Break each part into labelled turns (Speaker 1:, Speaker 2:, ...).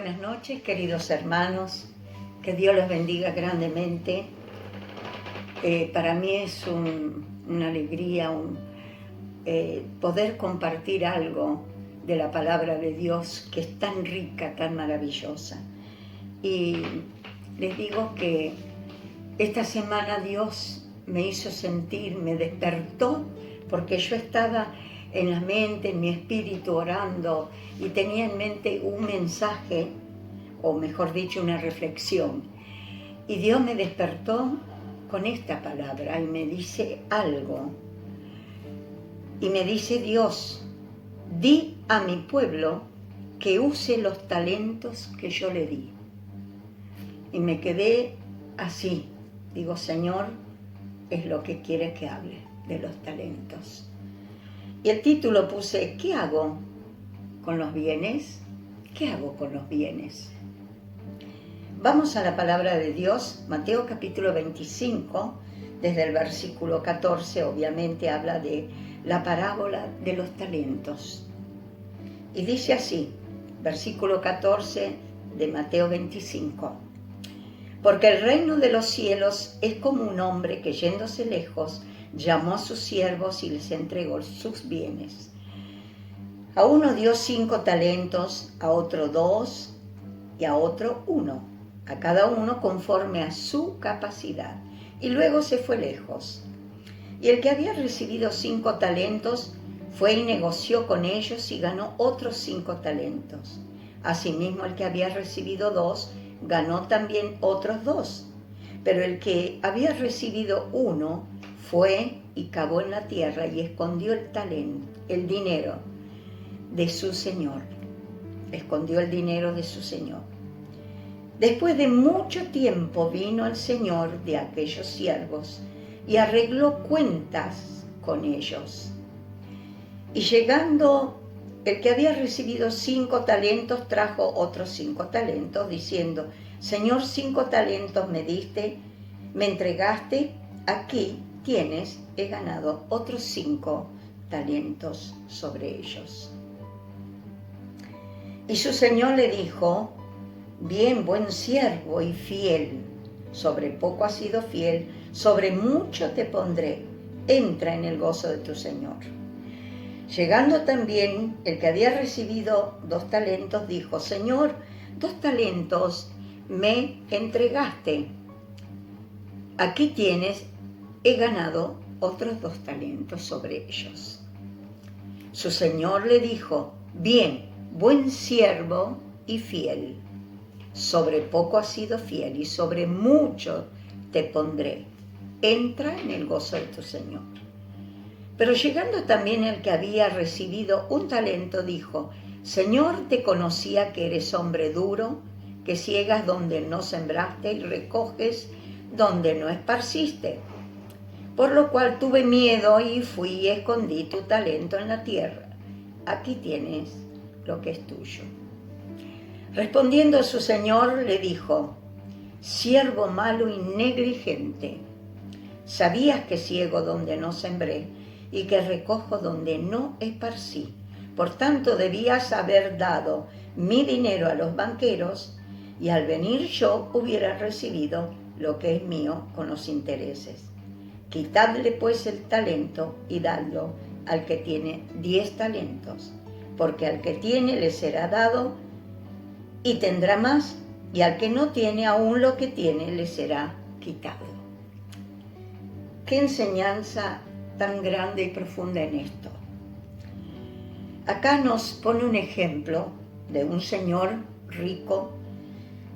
Speaker 1: buenas noches, queridos hermanos. Que Dios los bendiga grandemente. Para mí es una alegría poder compartir algo de la palabra de Dios que es tan rica, tan maravillosa. Y les digo que esta semana Dios me hizo sentir, me despertó, porque yo estaba en la mente, en mi espíritu orando y tenía en mente un mensaje, o mejor dicho, una reflexión. Y Dios me despertó con esta palabra y me dice algo. Y me dice Dios, di a mi pueblo que use los talentos que yo le di. Y me quedé así. Digo, Señor, es lo que quiere que hable de los talentos. Y el título puse, ¿qué hago con los bienes? ¿Qué hago con los bienes? Vamos a la palabra de Dios, Mateo capítulo 25, desde el versículo 14, obviamente habla de la parábola de los talentos. Y dice así, versículo 14 de Mateo 25. Porque el reino de los cielos es como un hombre que yéndose lejos, llamó a sus siervos y les entregó sus bienes. A uno dio 5 talentos, a otro 2 y a otro 1, a cada uno conforme a su capacidad. Y luego se fue lejos. Y el que había recibido 5 talentos fue y negoció con ellos y ganó otros 5 talentos. Asimismo el que había recibido 2 ganó también otros 2. Pero el que había recibido 1 fue y cavó en la tierra y escondió el dinero de su señor. Escondió el dinero de su señor. Después de mucho tiempo vino el señor de aquellos siervos y arregló cuentas con ellos. Y llegando el que había recibido 5 talentos trajo otros 5 talentos, diciendo, Señor, 5 talentos me diste, me entregaste, aquí tienes, he ganado otros 5 talentos sobre ellos. Y su señor le dijo, bien, buen siervo y fiel, sobre poco has sido fiel, sobre mucho te pondré, entra en el gozo de tu señor. Llegando también el que había recibido 2 talentos, dijo, Señor, 2 talentos me entregaste, aquí tienes, he ganado otros 2 talentos sobre ellos. Su señor le dijo, bien, buen siervo y fiel, sobre poco has sido fiel y sobre mucho te pondré, entra en el gozo de tu señor. Pero llegando también el que había recibido 1 talento, dijo, Señor, te conocía que eres hombre duro, que ciegas donde no sembraste y recoges donde no esparciste. Por lo cual tuve miedo y fui y escondí tu talento en la tierra. Aquí tienes lo que es tuyo. Respondiendo su señor le dijo, siervo malo y negligente, sabías que ciego donde no sembré y que recojo donde no esparcí. Por tanto debías haber dado mi dinero a los banqueros y al venir yo hubiera recibido lo que es mío con los intereses. Quitadle pues el talento y dadlo al que tiene 10 talentos, porque al que tiene le será dado y tendrá más, y al que no tiene aún lo que tiene le será quitado. Qué enseñanza tan grande y profunda en esto. Acá nos pone un ejemplo de un señor rico,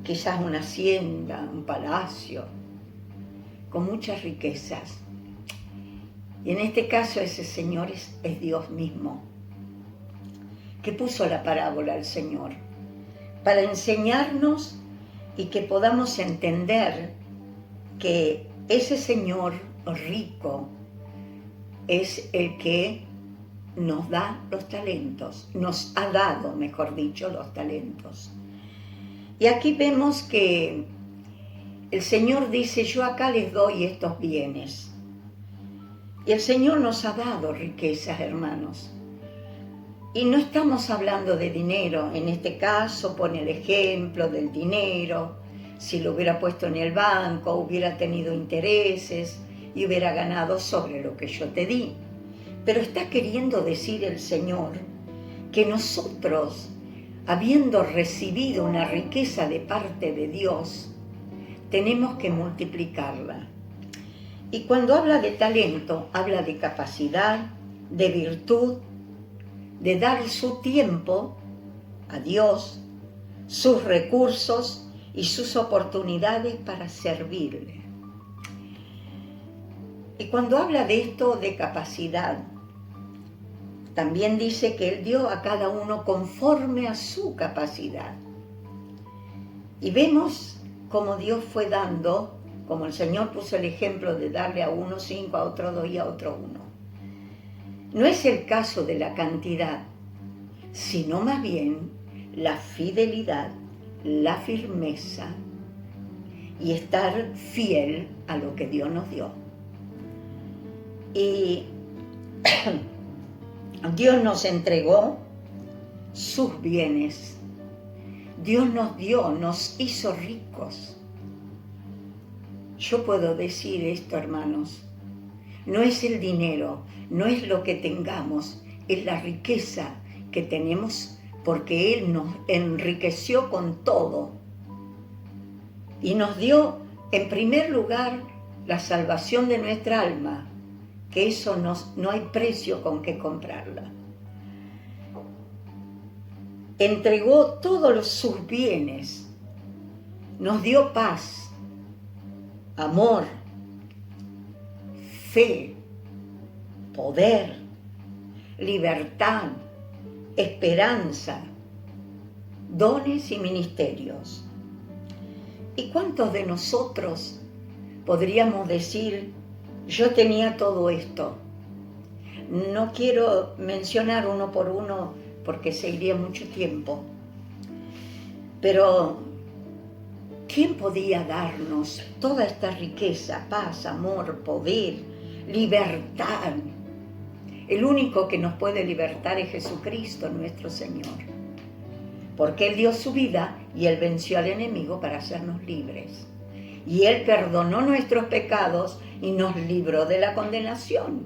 Speaker 1: quizás una hacienda, un palacio, con muchas riquezas. Y en este caso ese señor es Dios mismo, que puso la parábola al Señor, para enseñarnos y que podamos entender que ese Señor rico es el que nos da los talentos, nos ha dado, mejor dicho, los talentos. Y aquí vemos que el Señor dice, yo acá les doy estos bienes. Y el Señor nos ha dado riquezas, hermanos. Y no estamos hablando de dinero, en este caso pone el ejemplo del dinero, si lo hubiera puesto en el banco, hubiera tenido intereses y hubiera ganado sobre lo que yo te di. Pero está queriendo decir el Señor que nosotros, habiendo recibido una riqueza de parte de Dios, tenemos que multiplicarla. Y cuando habla de talento, habla de capacidad, de virtud, de dar su tiempo a Dios, sus recursos y sus oportunidades para servirle. Y cuando habla de esto de capacidad, también dice que Él dio a cada uno conforme a su capacidad. Y vemos cómo Dios fue dando, como el Señor puso el ejemplo de darle a uno 5, a otro 2 y a otro 1. No es el caso de la cantidad, sino más bien la fidelidad, la firmeza y estar fiel a lo que Dios nos dio. Y Dios nos entregó sus bienes. Dios nos dio, nos hizo ricos. Yo puedo decir esto, hermanos, no es el dinero, no es lo que tengamos, es la riqueza que tenemos porque Él nos enriqueció con todo y nos dio en primer lugar la salvación de nuestra alma, que eso no hay precio con que comprarla. Entregó todos sus bienes, nos dio paz, amor, fe, poder, libertad, esperanza, dones y ministerios. ¿Y cuántos de nosotros podríamos decir, yo tenía todo esto? No quiero mencionar uno por uno porque se iría mucho tiempo, pero ¿quién podía darnos toda esta riqueza, paz, amor, poder, libertad? El único que nos puede libertar es Jesucristo, nuestro Señor, porque Él dio su vida y Él venció al enemigo para hacernos libres. Y Él perdonó nuestros pecados y nos libró de la condenación.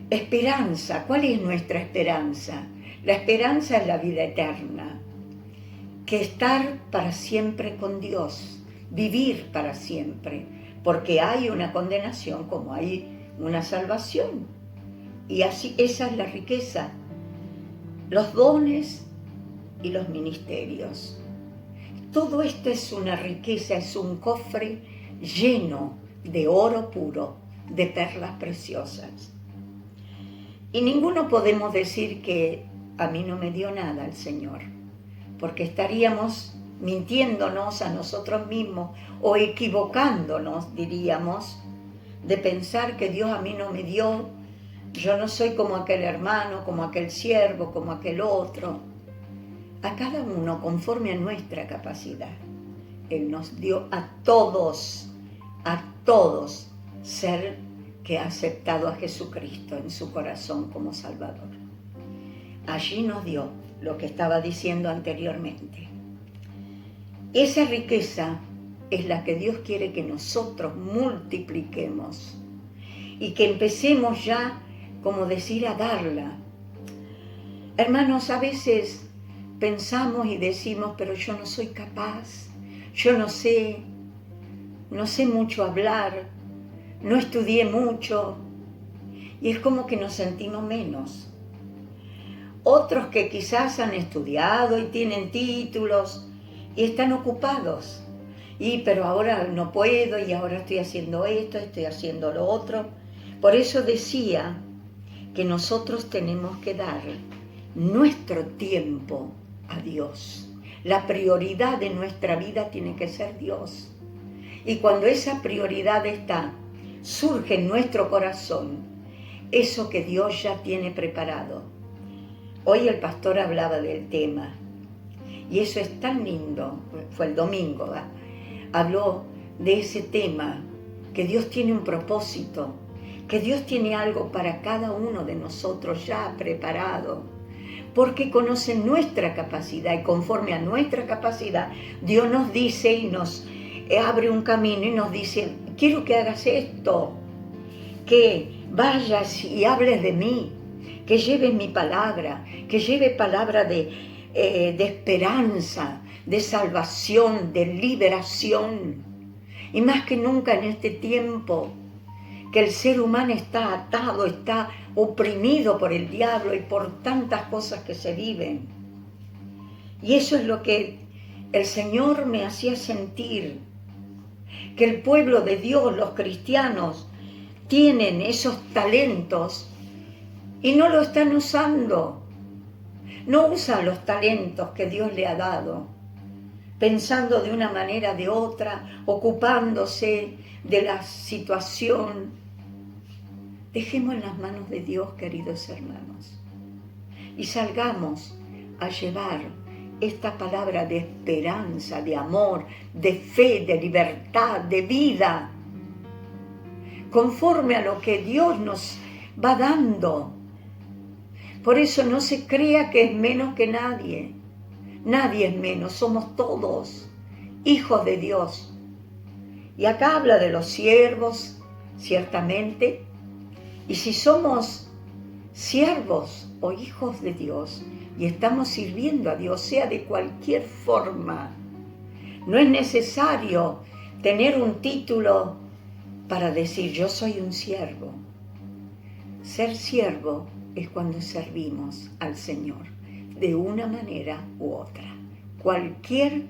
Speaker 1: Esperanza, ¿cuál es nuestra esperanza? La esperanza es la vida eterna, que estar para siempre con Dios, vivir para siempre, porque hay una condenación como hay una salvación. Y así esa es la riqueza, los dones y los ministerios. Todo esto es una riqueza, es un cofre lleno de oro puro, de perlas preciosas. Y ninguno podemos decir que a mí no me dio nada el Señor, porque estaríamos mintiéndonos a nosotros mismos o equivocándonos, diríamos, de pensar que Dios a mí no me dio, yo no soy como aquel hermano, como aquel siervo, como aquel otro. A cada uno conforme a nuestra capacidad. Él nos dio a todos ser que ha aceptado a Jesucristo en su corazón como Salvador. Allí nos dio lo que estaba diciendo anteriormente. Esa riqueza es la que Dios quiere que nosotros multipliquemos y que empecemos ya, como decir, a darla. Hermanos, a veces pensamos y decimos, pero yo no soy capaz, yo no sé mucho hablar, no estudié mucho, y es como que nos sentimos menos. Otros que quizás han estudiado y tienen títulos y están ocupados, pero ahora no puedo y ahora estoy haciendo esto, estoy haciendo lo otro. Por eso decía que nosotros tenemos que dar nuestro tiempo a Dios. La prioridad de nuestra vida tiene que ser Dios. Y cuando esa prioridad surge en nuestro corazón, eso que Dios ya tiene preparado. Hoy el pastor hablaba del tema, y eso es tan lindo, fue el domingo, habló de ese tema, que Dios tiene un propósito, que Dios tiene algo para cada uno de nosotros ya preparado, porque conoce nuestra capacidad y conforme a nuestra capacidad, Dios nos dice y nos abre un camino y nos dice, quiero que hagas esto, que vayas y hables de mí, que lleves mi palabra, que lleve palabra de esperanza, de salvación, de liberación. Y más que nunca en este tiempo, que el ser humano está atado, está oprimido por el diablo y por tantas cosas que se viven. Y eso es lo que el Señor me hacía sentir, que el pueblo de Dios, los cristianos, tienen esos talentos y no lo están usando. No usan los talentos que Dios le ha dado, pensando de una manera o de otra, ocupándose de la situación. Dejemos en las manos de Dios, queridos hermanos, y salgamos a llevar esta palabra de esperanza, de amor, de fe, de libertad, de vida, conforme a lo que Dios nos va dando. Por eso no se crea que es menos que nadie. Nadie es menos, somos todos hijos de Dios. Y acá habla de los siervos, ciertamente. Y si somos siervos o hijos de Dios y estamos sirviendo a Dios, sea de cualquier forma, no es necesario tener un título para decir yo soy un siervo. Ser siervo es cuando servimos al Señor de una manera u otra. Cualquier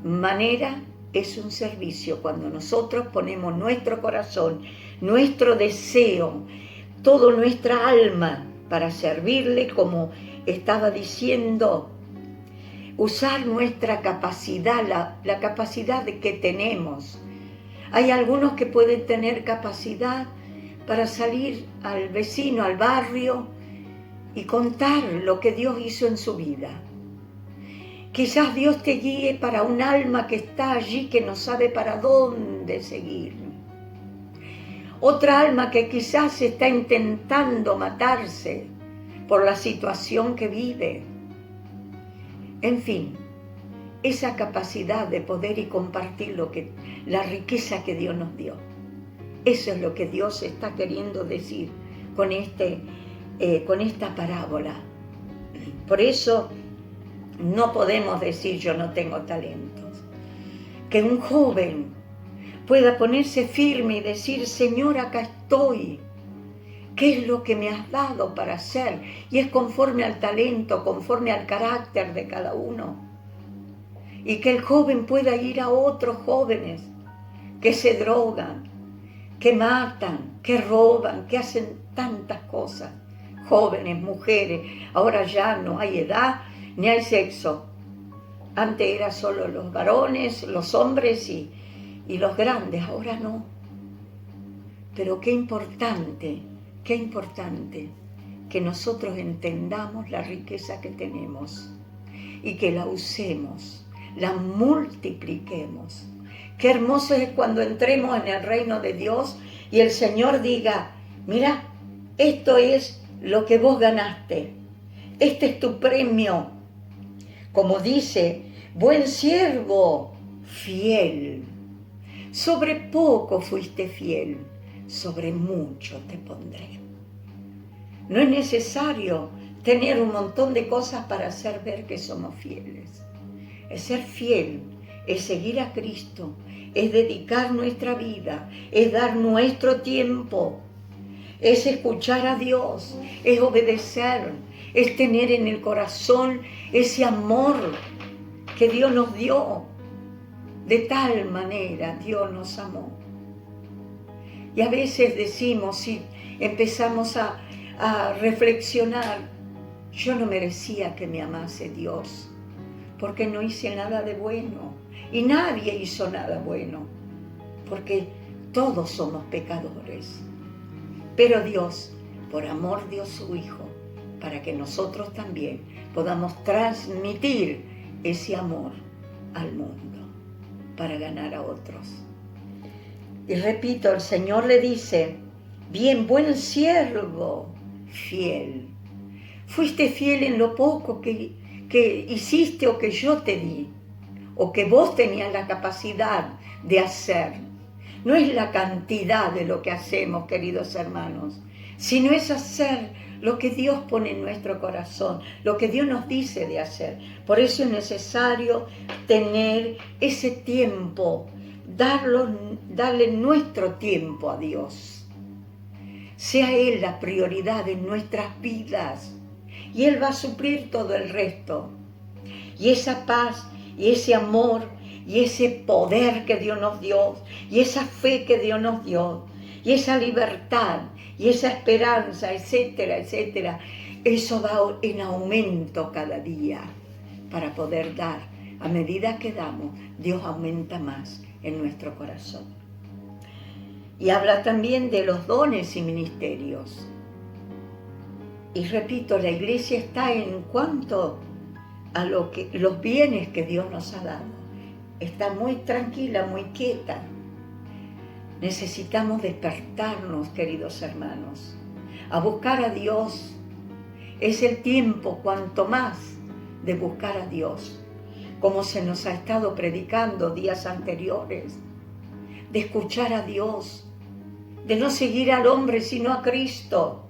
Speaker 1: manera es un servicio cuando nosotros ponemos nuestro corazón, nuestro deseo, toda nuestra alma para servirle, como estaba diciendo, usar nuestra capacidad, la capacidad que tenemos. Hay algunos que pueden tener capacidad para salir al vecino, al barrio y contar lo que Dios hizo en su vida. Quizás Dios te guíe para un alma que está allí, que no sabe para dónde seguir. Otra alma que quizás está intentando matarse por la situación que vive. En fin, esa capacidad de poder y compartir la riqueza que Dios nos dio. Eso es lo que Dios está queriendo decir con esta parábola. Por eso no podemos decir yo no tengo talentos. Que un joven pueda ponerse firme y decir, Señor, acá estoy. ¿Qué es lo que me has dado para hacer? Y es conforme al talento, conforme al carácter de cada uno. Y que el joven pueda ir a otros jóvenes que se drogan, que matan, que roban, que hacen tantas cosas. Jóvenes, mujeres, ahora ya no hay edad ni hay sexo. Antes era solo los varones, los hombres y los grandes, ahora no. Pero qué importante que nosotros entendamos la riqueza que tenemos y que la usemos, la multipliquemos. Qué hermoso es cuando entremos en el reino de Dios y el Señor diga, mira, esto es lo que vos ganaste, este es tu premio. Como dice, buen siervo, fiel. Sobre poco fuiste fiel, sobre mucho te pondré. No es necesario tener un montón de cosas para hacer ver que somos fieles. Es ser fiel, es seguir a Cristo, es dedicar nuestra vida, es dar nuestro tiempo, es escuchar a Dios, es obedecer, es tener en el corazón ese amor que Dios nos dio. De tal manera Dios nos amó. Y a veces decimos, si empezamos a reflexionar, yo no merecía que me amase Dios, porque no hice nada de bueno. Y nadie hizo nada bueno, porque todos somos pecadores. Pero Dios, por amor dio su Hijo, para que nosotros también podamos transmitir ese amor al mundo, para ganar a otros. Y repito, el Señor le dice, Bien, buen siervo, fiel. Fuiste fiel en lo poco que hiciste o que yo te di, o que vos tenías la capacidad de hacer. No es la cantidad de lo que hacemos, queridos hermanos, sino es hacer lo que Dios pone en nuestro corazón, lo que Dios nos dice de hacer. Por eso es necesario tener ese tiempo, darle nuestro tiempo a Dios. Sea Él la prioridad en nuestras vidas y Él va a suplir todo el resto. Y esa paz y ese amor y ese poder que Dios nos dio y esa fe que Dios nos dio y esa libertad y esa esperanza, etcétera, etcétera, eso va en aumento cada día para poder dar. A medida que damos, Dios aumenta más en nuestro corazón. Y habla también de los dones y ministerios. Y repito, la iglesia está en cuanto a los bienes que Dios nos ha dado. Está muy tranquila, muy quieta. Necesitamos despertarnos, queridos hermanos, a buscar a Dios. Es el tiempo, cuanto más, de buscar a Dios, como se nos ha estado predicando días anteriores, de escuchar a Dios, de no seguir al hombre sino a Cristo,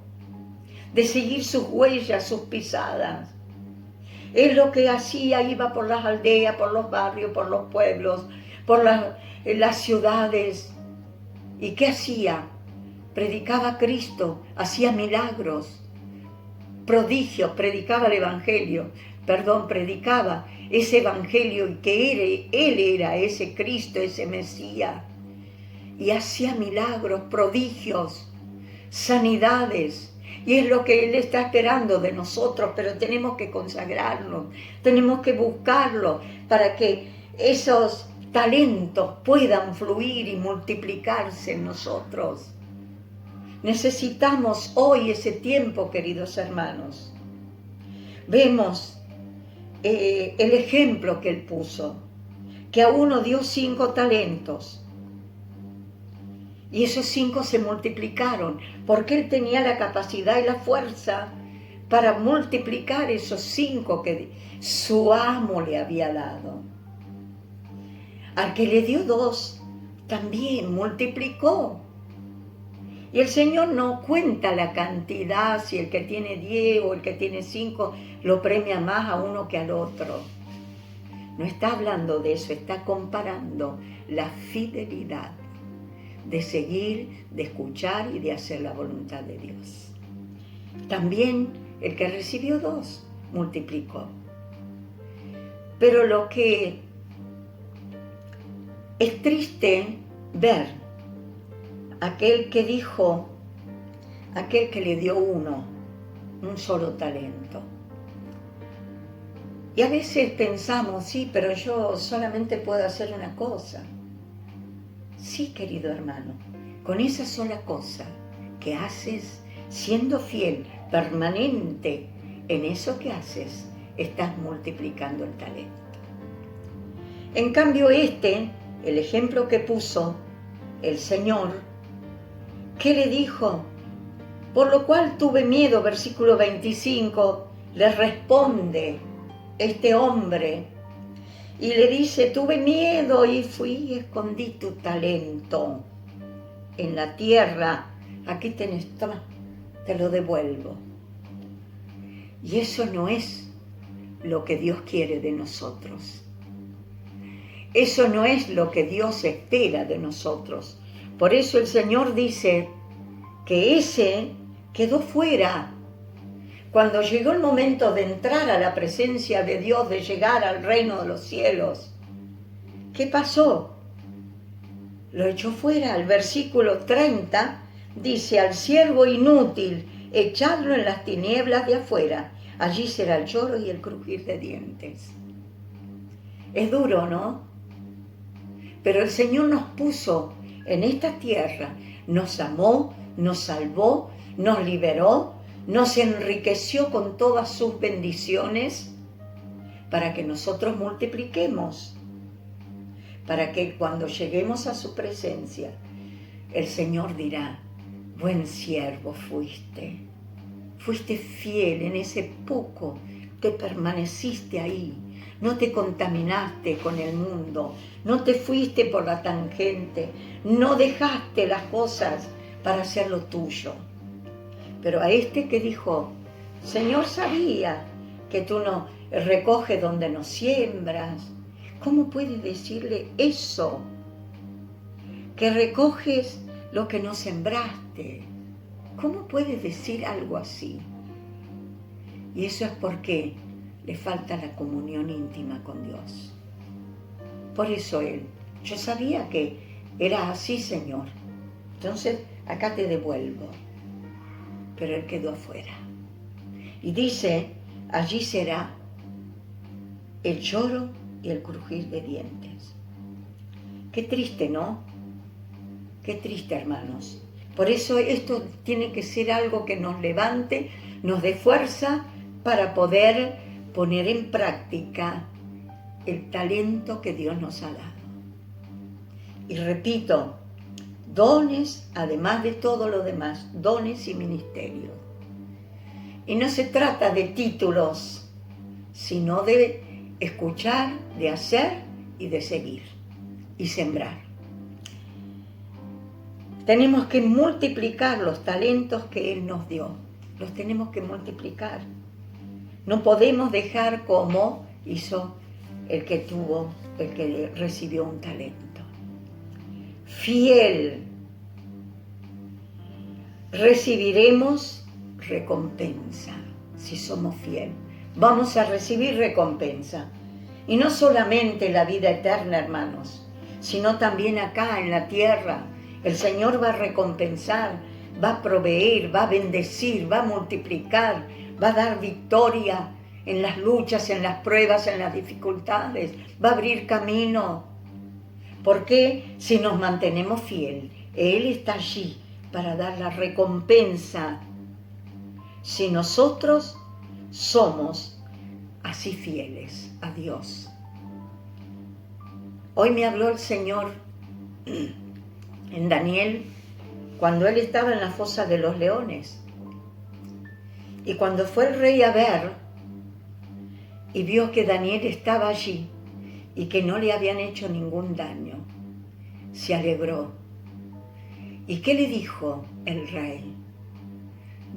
Speaker 1: de seguir sus huellas, sus pisadas. Es lo que hacía, iba por las aldeas, por los barrios, por los pueblos, por las ciudades. ¿Y qué hacía? Predicaba a Cristo, hacía milagros, prodigios, predicaba el Evangelio, predicaba ese Evangelio y que Él era ese Cristo, ese Mesías. Y hacía milagros, prodigios, sanidades. Y es lo que Él está esperando de nosotros, pero tenemos que consagrarnos, tenemos que buscarlo para que esos talentos puedan fluir y multiplicarse en nosotros. Necesitamos hoy ese tiempo, queridos hermanos. Vemos el ejemplo que Él puso, que a uno dio 5 talentos. Y esos 5 se multiplicaron, porque Él tenía la capacidad y la fuerza para multiplicar esos 5 que su amo le había dado. Al que le dio 2, también multiplicó. Y el Señor no cuenta la cantidad, si el que tiene 10 o el que tiene 5 lo premia más a uno que al otro. No está hablando de eso, está comparando la fidelidad de seguir, de escuchar y de hacer la voluntad de Dios. También el que recibió 2 multiplicó. Pero lo que es triste ver, aquel que le dio un solo talento. Y a veces pensamos, sí, pero yo solamente puedo hacer una cosa. Sí, querido hermano, con esa sola cosa que haces, siendo fiel, permanente en eso que haces, estás multiplicando el talento. En cambio el ejemplo que puso el Señor, ¿qué le dijo? Por lo cual tuve miedo, versículo 25, le responde este hombre y le dice, tuve miedo y fui y escondí tu talento en la tierra, aquí tenés, toma, te lo devuelvo. Y eso no es lo que Dios quiere de nosotros. Eso no es lo que Dios espera de nosotros. Por eso el Señor dice que ese quedó fuera. Cuando llegó el momento de entrar a la presencia de Dios, de llegar al reino de los cielos, ¿qué pasó? Lo echó fuera. El versículo 30 dice, al siervo inútil, echadlo en las tinieblas de afuera. Allí será el lloro y el crujir de dientes. Es duro, ¿no? Pero el Señor nos puso en esta tierra, nos amó, nos salvó, nos liberó, nos enriqueció con todas sus bendiciones para que nosotros multipliquemos, para que cuando lleguemos a su presencia, el Señor dirá, buen siervo fuiste. Fuiste fiel en ese poco, te permaneciste ahí. No te contaminaste con el mundo, no te fuiste por la tangente, no dejaste las cosas para hacer lo tuyo. Pero a este que dijo, Señor, sabía que tú no recoges donde no siembras. ¿Cómo puedes decirle eso? Que recoges lo que no sembraste. ¿Cómo puedes decir algo así? Y eso es porque le falta la comunión íntima con Dios. Por eso yo sabía que era así, Señor. Entonces, acá te devuelvo. Pero él quedó afuera. Y dice, allí será el lloro y el crujir de dientes. Qué triste, ¿no? Qué triste, hermanos. Por eso esto tiene que ser algo que nos levante, nos dé fuerza para poder poner en práctica el talento que Dios nos ha dado. Y repito, dones, además de todo lo demás, dones y ministerios. Y no se trata de títulos, sino de escuchar, de hacer y de seguir y sembrar. Tenemos que multiplicar los talentos que Él nos dio. Los tenemos que multiplicar. No podemos dejar como hizo el que recibió un talento. Fiel. Recibiremos recompensa si somos fieles. Vamos a recibir recompensa. Y no solamente la vida eterna, hermanos, sino también acá en la tierra. El Señor va a recompensar, va a proveer, va a bendecir, va a multiplicar, va a dar victoria en las luchas, en las pruebas, en las dificultades, va a abrir camino. Porque si nos mantenemos fieles, Él está allí para dar la recompensa. Si nosotros somos así fieles a Dios. Hoy me habló el Señor en Daniel, cuando él estaba en la fosa de los leones. Y cuando fue el rey a ver y vio que Daniel estaba allí y que no le habían hecho ningún daño, se alegró. ¿Y qué le dijo el rey?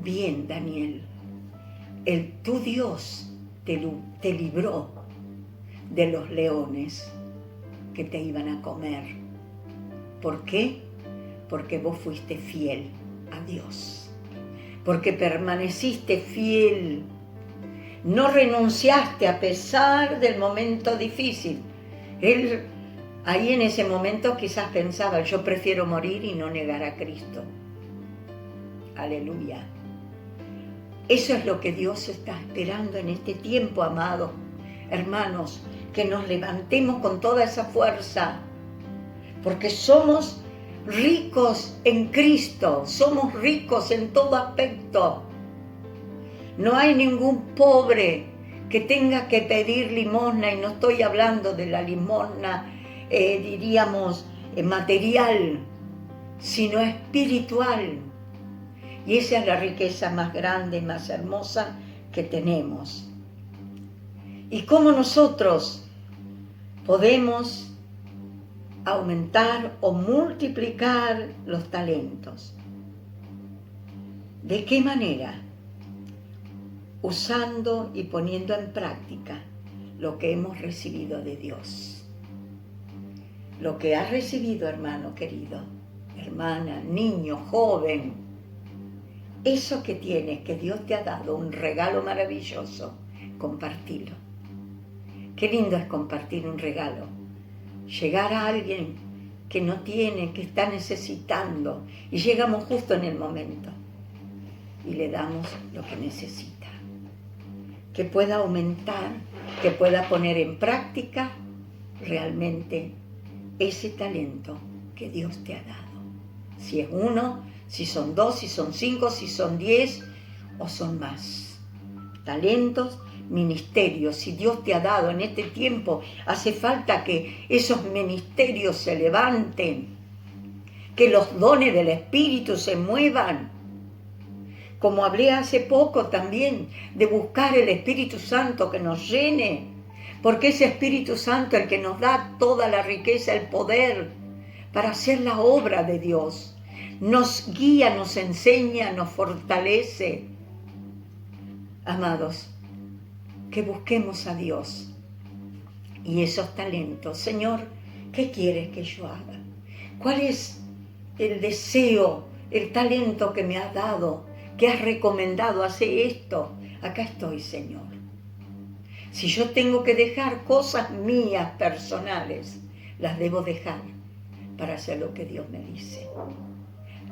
Speaker 1: Bien, Daniel, tu Dios te libró de los leones que te iban a comer. ¿Por qué? Porque vos fuiste fiel a Dios. Porque permaneciste fiel. No renunciaste a pesar del momento difícil. Él ahí en ese momento quizás pensaba, yo prefiero morir y no negar a Cristo. Aleluya. Eso es lo que Dios está esperando en este tiempo, amado. Hermanos, que nos levantemos con toda esa fuerza. Porque somos ricos en Cristo, somos ricos en todo aspecto. No hay ningún pobre que tenga que pedir limosna, y no estoy hablando de la limosna, material, sino espiritual. Y esa es la riqueza más grande y más hermosa que tenemos. ¿Y cómo nosotros podemos aumentar o multiplicar los talentos? ¿De qué manera? Usando y poniendo en práctica lo que hemos recibido de Dios. Lo que has recibido, hermano querido, hermana, niño, joven, eso que tienes, que Dios te ha dado, un regalo maravilloso, compartilo. Qué lindo es compartir un regalo. Llegar a alguien que no tiene, que está necesitando, y llegamos justo en el momento y le damos lo que necesita. Que pueda aumentar, que pueda poner en práctica realmente ese talento que Dios te ha dado. Si es uno, si son dos, si son 5, si son 10 o son más. Talentos, ministerios, si Dios te ha dado en este tiempo, hace falta que esos ministerios se levanten, que los dones del Espíritu se muevan. Como hablé hace poco también, de buscar el Espíritu Santo que nos llene, porque es Espíritu Santo el que nos da toda la riqueza, el poder para hacer la obra de Dios. Nos guía, nos enseña, nos fortalece. Amados, que busquemos a Dios y esos talentos. Señor, ¿qué quieres que yo haga? ¿Cuál es el deseo, el talento que me has dado, que has recomendado? Hace esto. Acá estoy, Señor. Si yo tengo que dejar cosas mías personales, las debo dejar para hacer lo que Dios me dice.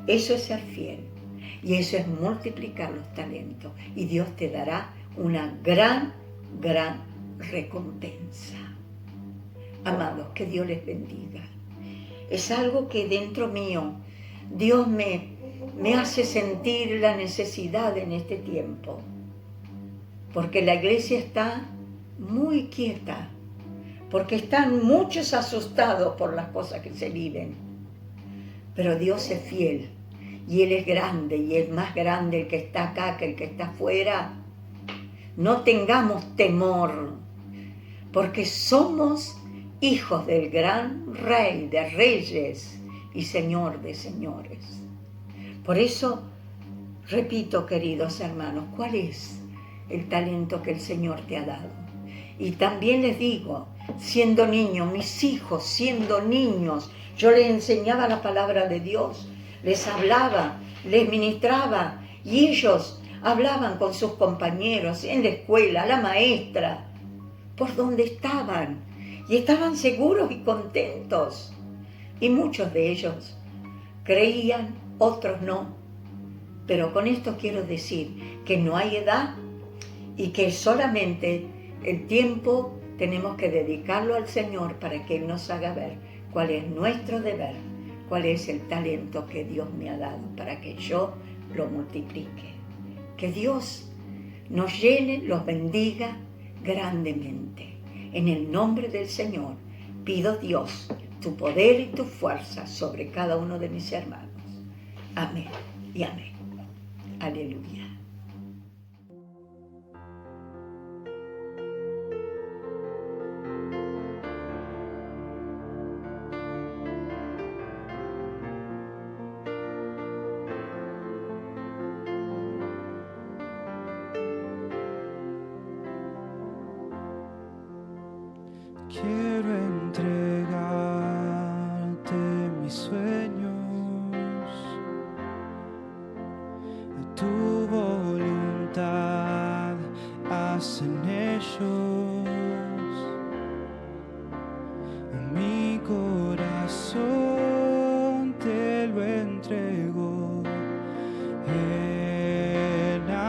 Speaker 1: Eso es ser fiel y eso es multiplicar los talentos y Dios te dará una gran recompensa. Amados, que Dios les bendiga. Es algo que dentro mío Dios me hace sentir la necesidad en este tiempo, porque la iglesia está muy quieta, porque están muchos asustados por las cosas que se viven. Pero Dios es fiel y Él es grande y es más grande el que está acá que el que está afuera. No tengamos temor, porque somos hijos del gran Rey de reyes y Señor de señores. Por eso, repito, queridos hermanos, ¿cuál es el talento que el Señor te ha dado? Y también les digo, siendo niños, mis hijos siendo niños, yo les enseñaba la palabra de Dios, les hablaba, les ministraba, y ellos hablaban con sus compañeros en la escuela, la maestra, por donde estaban, y estaban seguros y contentos. Y muchos de ellos creían, otros no. Pero con esto quiero decir que no hay edad y que solamente el tiempo tenemos que dedicarlo al Señor para que Él nos haga ver cuál es nuestro deber, cuál es el talento que Dios me ha dado para que yo lo multiplique. Que Dios nos llene, los bendiga grandemente. En el nombre del Señor pido, Dios, tu poder y tu fuerza sobre cada uno de mis hermanos. Amén y amén. Aleluya.
Speaker 2: Quiero entregarte mis sueños, a tu voluntad hacen ellos, mi corazón te lo entrego, enamórame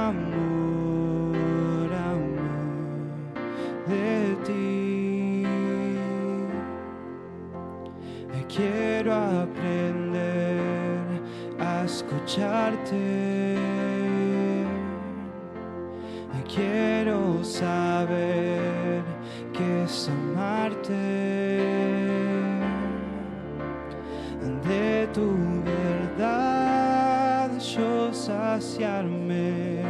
Speaker 2: de ti. Quiero aprender a escucharte. Quiero saber qué es amarte. De tu verdad yo saciarme.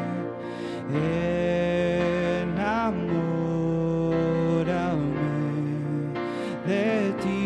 Speaker 2: Enamórame de ti.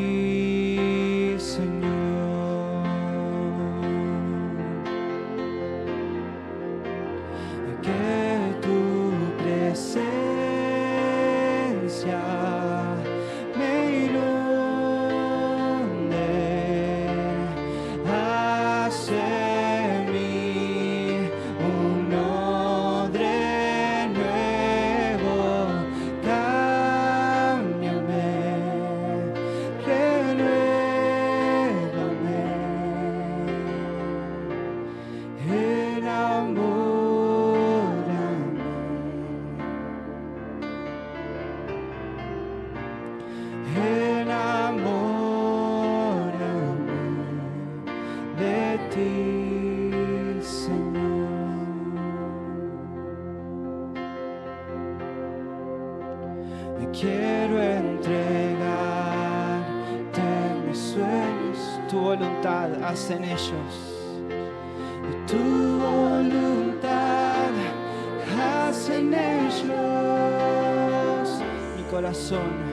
Speaker 2: Quiero entregarte mis sueños. tu voluntad haz en ellos. Tu voluntad haz en ellos. Mi corazón